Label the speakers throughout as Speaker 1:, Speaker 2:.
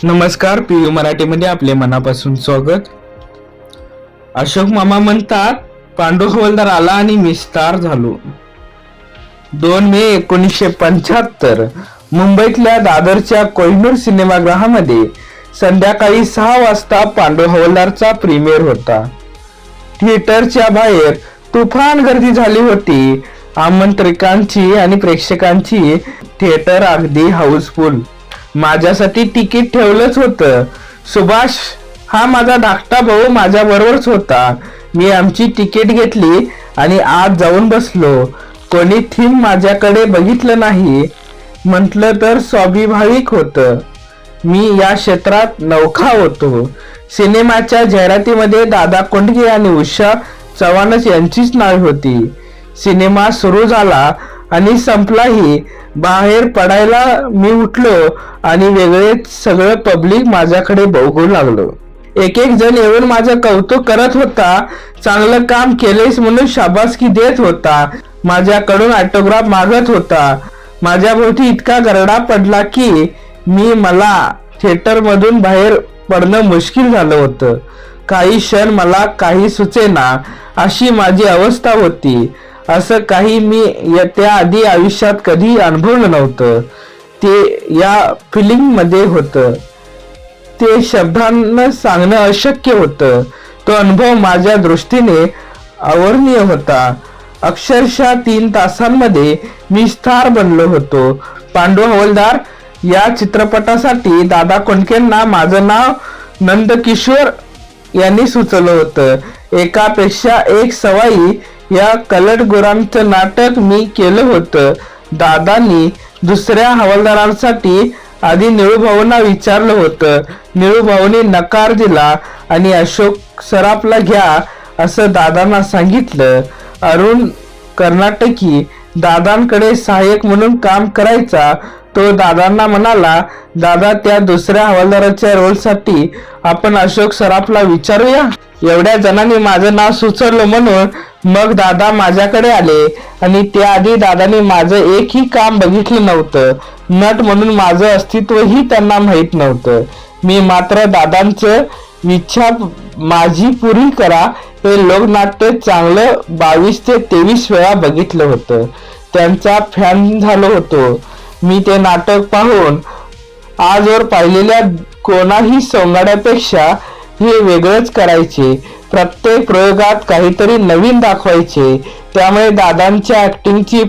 Speaker 1: नमस्कार, पीयू मराठीमध्ये आपले मनापासून स्वागत. अशोक मामा म्हणतात, पांडू हवालदार आला आणि मी स्टार झालो. 2 मे 1975 मुंबईतल्या दादरच्या कोहिनूर सिनेमागृहामध्ये संध्याकाळी 6 वाजता पांडू हवालदारचा प्रीमियर होता. थिएटरच्या बाहेर तुफान गर्दी झाली होती. आमंत्रितांची आणि प्रेक्षकांची. थिएटर अगदी हाऊसफुल. माझ्यासाठी तिकीट ठेवलंच होतं. सुभाष हा माझा धाकटा भाऊ माझ्या बरोबरच होता. मी आमची तिकीट घेतली आणि आत जाऊन बसलो. कोणी थीम माझ्याकडे बघितलं नाही. म्हटलं तर स्वाभाविक होतं. मी या क्षेत्रात नवखा होतो. सिनेमाच्या जाहिरातीमध्ये दादा कोंडके आणि उषा चव्हाणच यांचीच नावे होती. सिनेमा सुरू झाला आणि संपलाही. बाहेर पडायला मी उठलो आणि वेगळेच सगळं पब्लिक माझ्याकडे बघू लागलो. एक जण येऊन माझं कौतुक करत होता. चांगलं काम केलेस म्हणून शाबासकी देत होता. माझ्याकडून ऑटोग्राफ मागत होता. माझ्या भोवती इतका गरडा पडला की मला थिएटर मधून बाहेर पडणं मुश्किल झालं होतं. काही क्षण मला काही सुचेना अशी माझी अवस्था होती. असं काही मी त्याआधी आयुष्यात कधी अनुभवलं नव्हतं. ते या फिलिंग मध्ये होतं. ते शब्दांना सांगणं अशक्य होतं. तो अनुभव माझ्या दृष्टीने अवर्णनीय होता. अक्षरशः 3 तासांमध्ये मी स्टार बनलो होतो. पांडू हवालदार या चित्रपटासाठी दादा कोंडकेंना माझं नाव नंदकिशोर यांनी सुचवलं होतं. एकापेक्षा एक सवाई या कलट गुरांचं नाटक मी केलं होतं. दादांनी दुसऱ्या हवालदारांसाठी आधी निळूभाऊंना विचारलं होतं. निळूभाऊंनी नकार दिला आणि अशोक सराफला घ्या असं दादांना सांगितलं. अरुण कर्नाटकी दादांकडे सहाय्यक म्हणून काम करायचा. तो दादांना म्हणाला, दादा त्या दुसऱ्या हवालदाराच्या रोलसाठी आपण अशोक सराफला विचारूया. एवढ्या जणांनी माझं नाव सुचवलं म्हणून मग दादा माझ्याकडे आले आणि त्याआधी दादांनी माझं एकही काम बघितलं नव्हतं. नट म्हणून माझं अस्तित्वही त्यांना माहीत नव्हतं. मी मात्र दादांचं इच्छा माझी पुरी करा हे लोकनाट्य चांगलं 22 ते 23 वेळा बघितलं होतं. त्यांचा फॅन झालो होतो मी. ते नाटक पाहून आजवर पाहिलेल्या कोणाही सोंगाड्यापेक्षा हे वेगळंच करायचे. प्रत्येक प्रयोगात काहीतरी नवीन दाखवायचे. त्यामुळे दादांच्या ऍक्टिंगची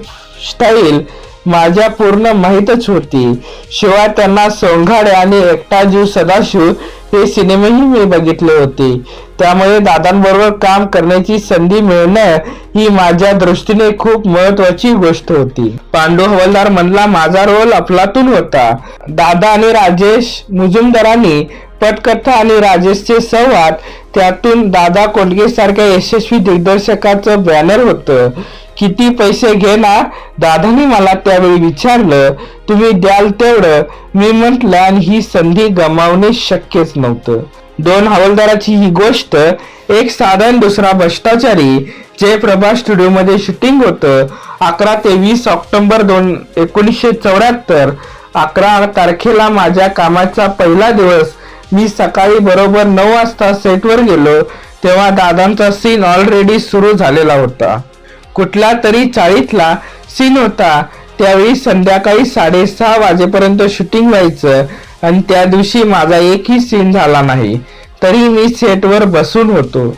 Speaker 1: स्टाईल माझ्या पूर्ण माहीतच होती. शिवाय त्यांना सोंगाडे आणि एकटा जीव सदाशिव हे सिनेमेही मी बघितले होते. त्यामुळे दादांबरोबर काम करण्याची संधी मिळणं ही माझ्या दृष्टीने खूप महत्वाची गोष्ट होती. पांडू हवालदार मधला माझा रोल अफलातून होता. दादा आणि राजेश मुजुमदारांनी पटकथा आणि राजेशचे संवाद, त्यातून दादा कोंडके सारख्या यशस्वी दिग्दर्शकाचं बॅनर होतं. किती पैसे घेणार दादांनी मला त्यावेळी विचारलं. तुम्ही द्याल तेवढं मी म्हटलं आणि ही संधी गमावणे शक्यच नव्हतं. 2 हवालदाराची ही गोष्ट. एक साधन, दुसरा भ्रष्टाचारी. जयप्रभा स्टुडिओ मध्ये शूटिंग होतं. 11 ते 20 ऑक्टोबर 1974. 11 तारखेला माझ्या कामाचा पहिला दिवस. मी सकाळी बरोबर 9 वाजता सेटवर गेलो तेव्हा दादांचा सीन ऑलरेडी सुरू झालेला होता. कुठला तरी 40ला सीन होता. त्यावेळी संध्याकाळी 6:30 वाजेपर्यंत शूटिंग व्हायचं आणि त्या दिवशी माझा एकही सीन झाला नाही. तरी मी सेटवर बसून होतो.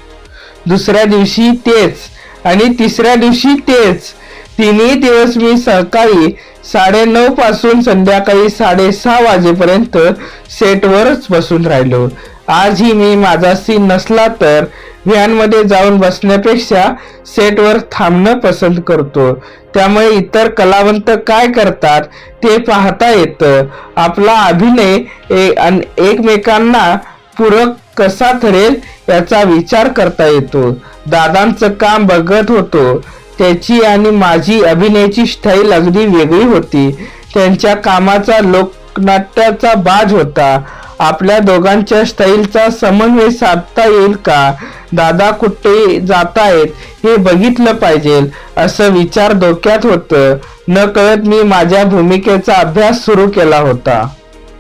Speaker 1: दुसऱ्या दिवशी तेच आणि तिसऱ्या दिवशी तेच. 3ही दिवस मी सकाळी 9:30 पासून संध्याकाळी 6:30 वाजेपर्यंत सेटवरच बसून राहिलो. आजही मी माझा सीन नसला तर व्हॅनमध्ये जाऊन बसण्यापेक्षा सेटवर थांबणं पसंत करतो. त्यामुळे इतर कलावंत काय करतात ते पाहता येतं. आपला अभिनय एकमेकांना पूरक कसा ठरेल याचा विचार करता येतो. दादांचं काम बघत होतो. त्याची आणि माझी अभिनयाची स्टाईल अगदी वेगळी होती. त्यांच्या कामाचा लोकनाट्याचा बाज होता. आपल्या दोघांच्या स्टाईलचा समन्वय साधता येईल का? दादा कुठे जातायत हे बघितलं पाहिजे असं विचार डोक्यात होतं. न कळत मी माझ्या भूमिकेचा अभ्यास सुरू केला होता.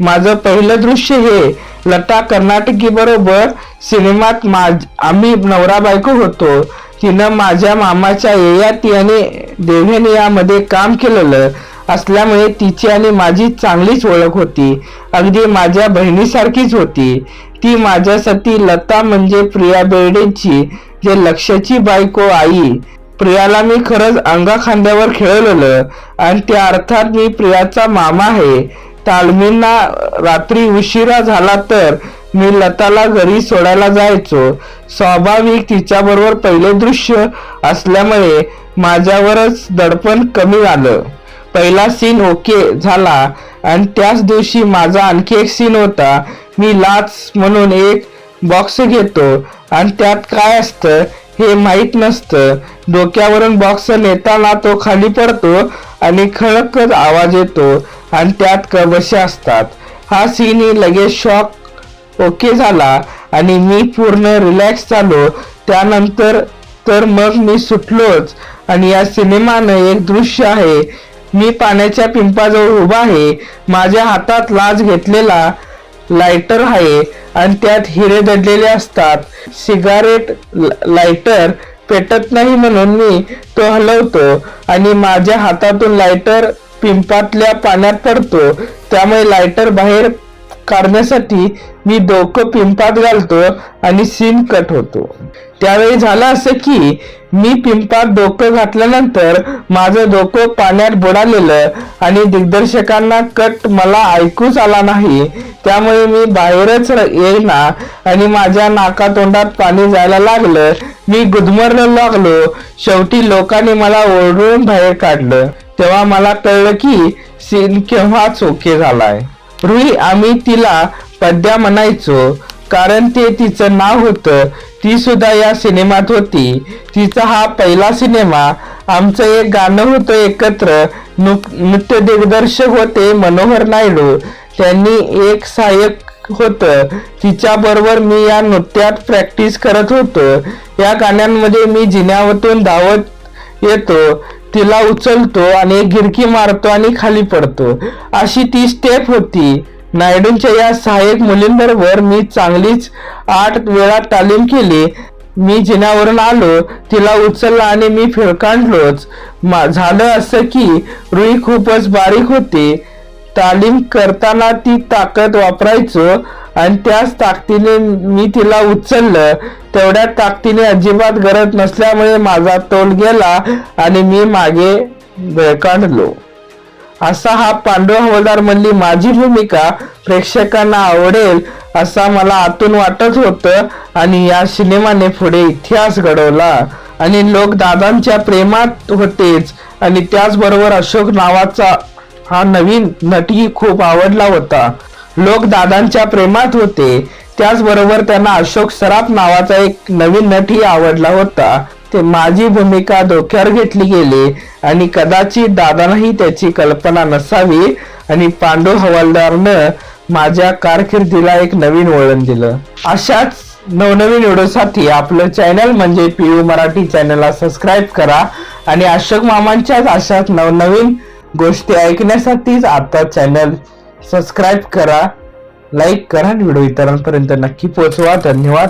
Speaker 1: माझं पहिलं दृश्य हे लता कर्नाटकी बरोबर सिनेमात आम्ही नवरा बायको होतो. तिनं माझ्या मामाच्या ययाती आणि देव्याने यामध्ये काम केलेलं असल्यामुळे तिची आणि माझी चांगलीच ओळख होती. अगदी माझ्या बहिणीसारखीच होती. ती माझ्यासाठी लता म्हणजे प्रिया बेर्डेची जे लक्ष्याची बायको आई. प्रियाला मी खरंच अंगा खांद्यावर खेळवलेलं आणि त्या अर्थात मी प्रियाचा मामा आहे. तालमींना रात्री उशिरा झाला तर मी लताला घरी सोडायला जायचो. स्वाभाविक तिच्याबरोबर पहिले दृश्य असल्यामुळे माझ्यावरच दडपण कमी झालं. पहिला सीन ओके झाला आणि त्याच दिवशी माझा आणखी एक सीन होता. मी लाच म्हणून एक बॉक्स घेतो आणि त्यात काय असतं हे माहीत नसतं. डोक्यावरून बॉक्स नेताना तो खाली पडतो आणि खळखळ आवाज येतो आणि त्यात कबशे असतात. हा सीन लगेच शॉक ओके झाला आणि मी पूर्ण रिलॅक्स झालो. त्यानंतर तर मग मी सुटलोच. आणि या सिनेमानं एक दृश्य आहे. मी पाण्याच्या पिंपाजवळ उभा आहे. माझ्या हातात लाच घेतलेला लायटर आहे आणि त्यात हिरे दडलेले असतात. सिगारेट लायटर पेटत नाही म्हणून मी तो हलवतो आणि माझ्या हातातून लायटर पिंपातल्या पाण्यात पडतो. त्यामुळे लायटर बाहेर काढण्यासाठी मी डोकं पिंपात घालतो आणि सीन कट होतो. त्यावेळी झालं असं की मी पिंपात डोकं घातल्यानंतर माझं डोकं पाण्यात बुडालेलं आणि दिग्दर्शकांना कट मला ऐकूच आला नाही. त्यामुळे मी बाहेरच येईना आणि माझ्या नाकातोंडात पाणी जायला लागलं. मी गुदमरला लागलो. शेवटी लोकांनी मला ओरडून बाहेर काढलं. तेव्हा मला कळलं की सीन केव्हाच ओके झालाय. रुई आम्ही तिला पद्या म्हणायचो कारण ते तिचं नाव होतं. ती सुद्धा या सिनेमात होती. तिचा हा पहिला सिनेमा. आमचं एक गाणं होतं एकत्र. नृत्य दिग्दर्शक होते मनोहर नायडू. त्यांनी एक सहाय्यक होतं. तिच्या बरोबर मी या नृत्यात प्रॅक्टिस करत होतो. या गाण्यांमध्ये मी जिन्यावरून धावत येतो, तिला उचलतो आणि एक गिरकी मारतो आणि खाली पडतो. अशी ती स्टेप होती. नायडूंच्या या सहाय्यक मुलींबरोबर मी चांगलीच 8 वेळा तालीम केली. मी जिन्यावरून आलो, तिला उचलला आणि मी फिरकांडलोच. झालं असं की रुई खूपच बारीक होती. तालीम करताना ती ताकद वापरायचो आणि त्याच ताकदीने मी तिला उचललं. तेवढ्या ताकदीने अजिबात गरज नसल्यामुळे माझा तोल गेला आणि मी मागे बेकांडलो. असा हा पांडू हवालदार मधली माझी भूमिका प्रेक्षकांना आवडेल असा मला आतून वाटत होतं. आणि या सिनेमाने पुढे इतिहास घडवला आणि लोक दादांच्या प्रेमात होतेच आणि त्याचबरोबर अशोक नावाचा हा नवीन नटी खूप आवडला होता. लोक दादांच्या प्रेमात होते, त्याचबरोबर त्यांना अशोक सराफ नावाचा एक नवीन नटी आवडला होता. ते माझी भूमिका डोक्यावर घेतली गेली आणि कदाचित दादांनाही त्याची कल्पना नसावी. आणि पांडू हवालदारनं माझ्या कारकिर्दीला एक नवीन वळण दिलं. अशाच नवनवीन व्हिडिओसाठी आपलं चॅनल म्हणजे PU मराठी चॅनलला सबस्क्राईब करा आणि अशोक मामांच्याच अशाच नवनवीन गोष्टी ऐकण्यासाठीच आता चॅनल सबस्क्राईब करा, लाईक करा आणि व्हिडिओ इतरांपर्यंत नक्की पोहोचवा. धन्यवाद.